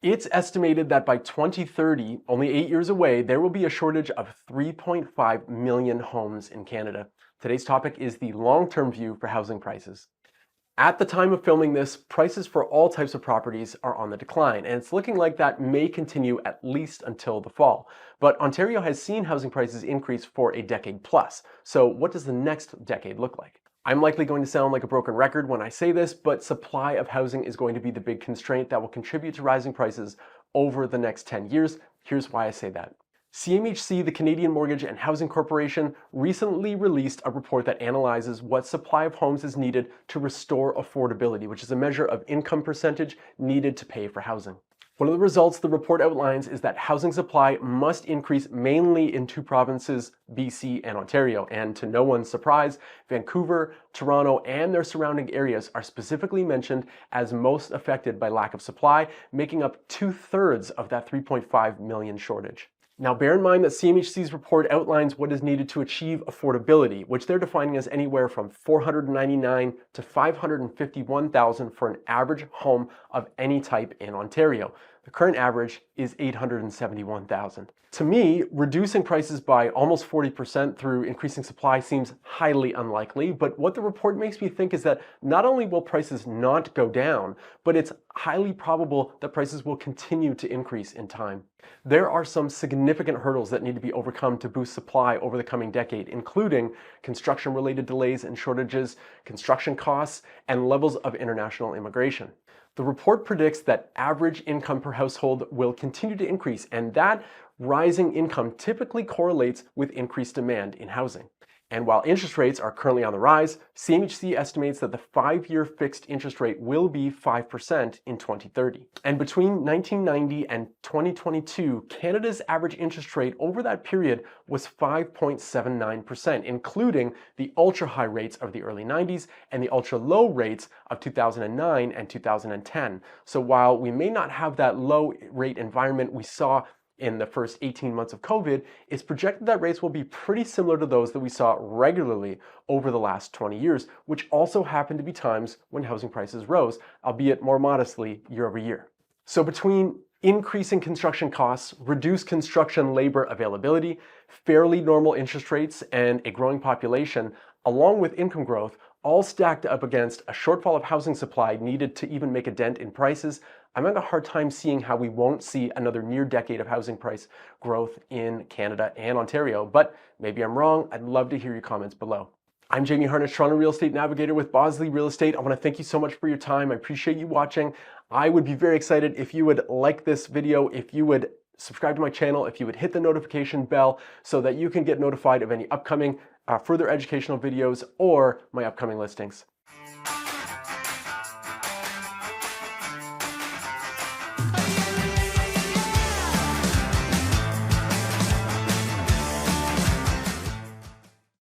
It's estimated that by 2030, only 8 years away, there will be a shortage of 3.5 million homes in Canada. Today's topic is the long-term view for housing prices. At the time of filming this, prices for all types of properties are on the decline, and it's looking like that may continue at least until the fall. But Ontario has seen housing prices increase for a decade plus. So what does the next decade look like? I'm likely going to sound like a broken record when I say this, but supply of housing is going to be the big constraint that will contribute to rising prices over the next 10 years. Here's why I say that. CMHC, the Canadian Mortgage and Housing Corporation, recently released a report that analyzes what supply of homes is needed to restore affordability, which is a measure of income percentage needed to pay for housing. One of the results the report outlines is that housing supply must increase mainly in two provinces, BC and Ontario. And to no one's surprise, Vancouver, Toronto, and their surrounding areas are specifically mentioned as most affected by lack of supply, making up 2/3 of that 3.5 million shortage. Now bear in mind that CMHC's report outlines what is needed to achieve affordability, which they're defining as anywhere from $499,000 to $551,000 for an average home of any type in Ontario. The current average is $871,000. To me, reducing prices by almost 40% through increasing supply seems highly unlikely, but what the report makes me think is that not only will prices not go down, but it's highly probable that prices will continue to increase in time. There are some significant hurdles that need to be overcome to boost supply over the coming decade, including construction-related delays and shortages, construction costs, and levels of international immigration. The report predicts that average income per household will continue to increase, and that rising income typically correlates with increased demand in housing. And while interest rates are currently on the rise, CMHC estimates that the 5-year fixed interest rate will be 5% in 2030. And between 1990 and 2022, Canada's average interest rate over that period was 5.79%, including the ultra-high rates of the early 90s and the ultra-low rates of 2009 and 2010. So while we may not have that low rate environment we saw in the first 18 months of COVID, it's projected that rates will be pretty similar to those that we saw regularly over the last 20 years, which also happened to be times when housing prices rose, albeit more modestly year over year. So between increasing construction costs, reduced construction labor availability, fairly normal interest rates, and a growing population, along with income growth, all stacked up against a shortfall of housing supply needed to even make a dent in prices, I'm having a hard time seeing how we won't see another near decade of housing price growth in Canada and Ontario, but maybe I'm wrong. I'd love to hear your comments below. I'm Jamie Harnish, Toronto Real Estate Navigator with Bosley Real Estate. I want to thank you so much for your time. I appreciate you watching. I would be very excited if you would like this video, if you would subscribe to my channel, if you would hit the notification bell so that you can get notified of any upcoming further educational videos or my upcoming listings.